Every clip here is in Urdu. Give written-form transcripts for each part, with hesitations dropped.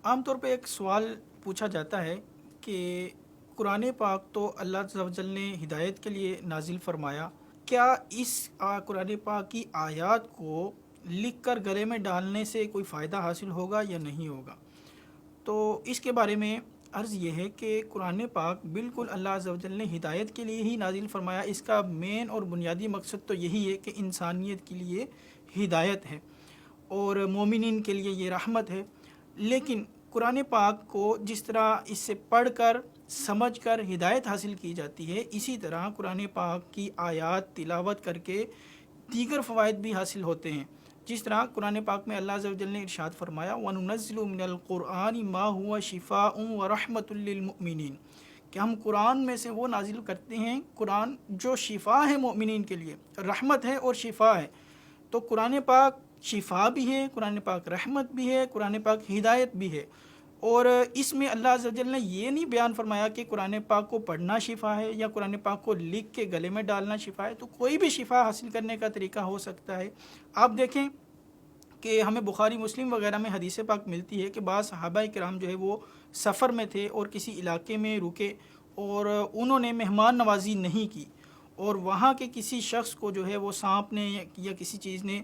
عام طور پہ ایک سوال پوچھا جاتا ہے کہ قرآن پاک تو اللہ عز و جل نے ہدایت کے لیے نازل فرمایا، کیا اس قرآن پاک کی آیات کو لکھ کر گلے میں ڈالنے سے کوئی فائدہ حاصل ہوگا یا نہیں ہوگا؟ تو اس کے بارے میں عرض یہ ہے کہ قرآن پاک بالکل اللہ عز و جل نے ہدایت کے لیے ہی نازل فرمایا۔ اس کا مین اور بنیادی مقصد تو یہی ہے کہ انسانیت کے لیے ہدایت ہے اور مومنین کے لیے یہ رحمت ہے۔ لیکن قرآن پاک کو جس طرح اس سے پڑھ کر سمجھ کر ہدایت حاصل کی جاتی ہے، اسی طرح قرآن پاک کی آیات تلاوت کر کے دیگر فوائد بھی حاصل ہوتے ہیں۔ جس طرح قرآن پاک میں اللہ عز و جل نے ارشاد فرمایا وَنُنَزِّلُ مِنَ الْقُرْآنِ مَا هُوَ شِفَاءٌ وَرَحْمَةٌ لِّلْمُؤْمِنِينَ کہ ہم قرآن میں سے وہ نازل کرتے ہیں، قرآن جو شفا ہے مومنین کے لیے، رحمت ہے اور شفا ہے۔ تو قرآن پاک شفا بھی ہے، قرآن پاک رحمت بھی ہے، قرآن پاک ہدایت بھی ہے۔ اور اس میں اللہ عز و جل نے یہ نہیں بیان فرمایا کہ قرآن پاک کو پڑھنا شفا ہے یا قرآن پاک کو لکھ کے گلے میں ڈالنا شفا ہے۔ تو کوئی بھی شفا حاصل کرنے کا طریقہ ہو سکتا ہے۔ آپ دیکھیں کہ ہمیں بخاری مسلم وغیرہ میں حدیث پاک ملتی ہے کہ بعض صحابہ کرام جو ہے وہ سفر میں تھے اور کسی علاقے میں رکے اور انہوں نے مہمان نوازی نہیں کی، اور وہاں کے کسی شخص کو جو ہے وہ سانپ نے یا کسی چیز نے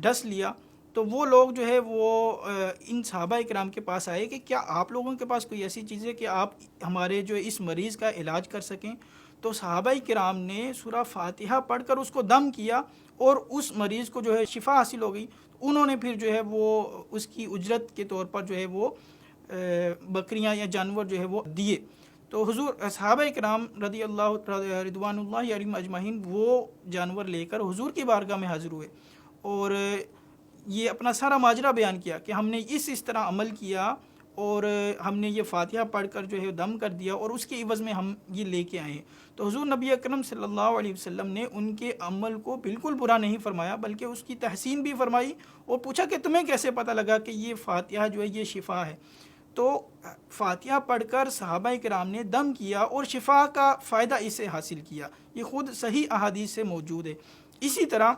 ڈس لیا، تو وہ لوگ جو ہے وہ ان صحابہ کرام کے پاس آئے کہ کیا آپ لوگوں کے پاس کوئی ایسی چیز ہے کہ آپ ہمارے جو اس مریض کا علاج کر سکیں؟ تو صحابہ کرام نے سورہ فاتحہ پڑھ کر اس کو دم کیا اور اس مریض کو جو ہے شفا حاصل ہو گئی۔ انہوں نے پھر جو ہے وہ اس کی اجرت کے طور پر جو ہے وہ بکریاں یا جانور جو ہے وہ دیے۔ تو حضور صحابہ کرام رضوان اللہ علیہم اجمعین وہ جانور لے کر حضور کی بارگاہ میں حاضر ہوئے اور یہ اپنا سارا ماجرا بیان کیا کہ ہم نے اس طرح عمل کیا اور ہم نے یہ فاتحہ پڑھ کر جو ہے دم کر دیا اور اس کے عوض میں ہم یہ لے کے آئے ہیں۔ تو حضور نبی اکرم صلی اللہ علیہ وسلم نے ان کے عمل کو بالکل برا نہیں فرمایا، بلکہ اس کی تحسین بھی فرمائی اور پوچھا کہ تمہیں کیسے پتہ لگا کہ یہ فاتحہ جو ہے یہ شفا ہے؟ تو فاتحہ پڑھ کر صحابہ کرام نے دم کیا اور شفا کا فائدہ اسے حاصل کیا۔ یہ خود صحیح احادیث سے موجود ہے۔ اسی طرح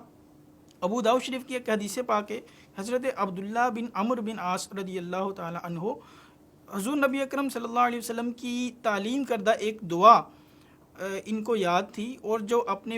ابو داؤد شریف کی ایک حدیث پاک ہے، حضرت عبداللہ بن عمرو بن عاص رضی اللہ تعالی عنہ حضور نبی اکرم صلی اللہ علیہ وسلم کی تعلیم کردہ ایک دعا ان کو یاد تھی، اور جو اپنے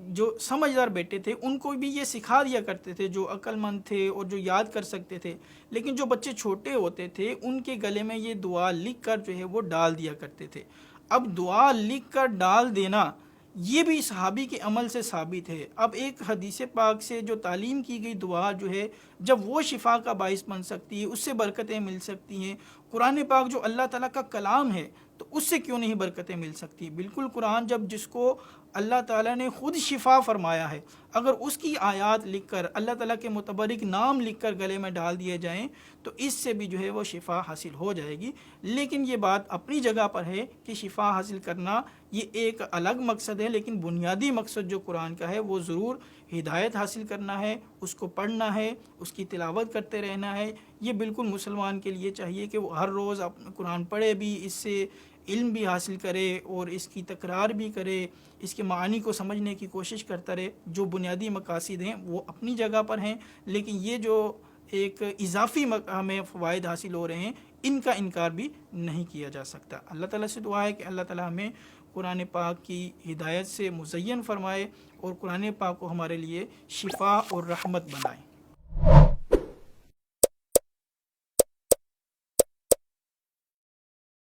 جو سمجھدار بیٹے تھے ان کو بھی یہ سکھا دیا کرتے تھے، جو عقل مند تھے اور جو یاد کر سکتے تھے۔ لیکن جو بچے چھوٹے ہوتے تھے ان کے گلے میں یہ دعا لکھ کر جو ہے وہ ڈال دیا کرتے تھے۔ اب دعا لکھ کر ڈال دینا یہ بھی صحابی کے عمل سے ثابت ہے۔ اب ایک حدیث پاک سے جو تعلیم کی گئی دعا جو ہے جب وہ شفا کا باعث بن سکتی ہے، اس سے برکتیں مل سکتی ہیں، قرآن پاک جو اللہ تعالیٰ کا کلام ہے تو اس سے کیوں نہیں برکتیں مل سکتی؟ بالکل قرآن جب جس کو اللہ تعالیٰ نے خود شفا فرمایا ہے، اگر اس کی آیات لکھ کر اللہ تعالیٰ کے متبرک نام لکھ کر گلے میں ڈال دیے جائیں تو اس سے بھی جو ہے وہ شفا حاصل ہو جائے گی۔ لیکن یہ بات اپنی جگہ پر ہے کہ شفا حاصل کرنا یہ ایک الگ مقصد ہے، لیکن بنیادی مقصد جو قرآن کا ہے وہ ضرور ہدایت حاصل کرنا ہے، اس کو پڑھنا ہے، اس کی تلاوت کرتے رہنا ہے۔ یہ بالکل مسلمان کے لیے چاہیے کہ وہ ہر روز قرآن پڑھے بھی، اس سے علم بھی حاصل کرے اور اس کی تکرار بھی کرے، اس کے معانی کو سمجھنے کی کوشش کرتا رہے۔ جو بنیادی مقاصد ہیں وہ اپنی جگہ پر ہیں، لیکن یہ جو ایک اضافی ہمیں فوائد حاصل ہو رہے ہیں ان کا انکار بھی نہیں کیا جا سکتا۔ اللہ تعالیٰ سے دعا ہے کہ اللہ تعالیٰ ہمیں قرآن پاک کی ہدایت سے مزین فرمائے اور قرآن پاک کو ہمارے لیے شفا اور رحمت بنائے۔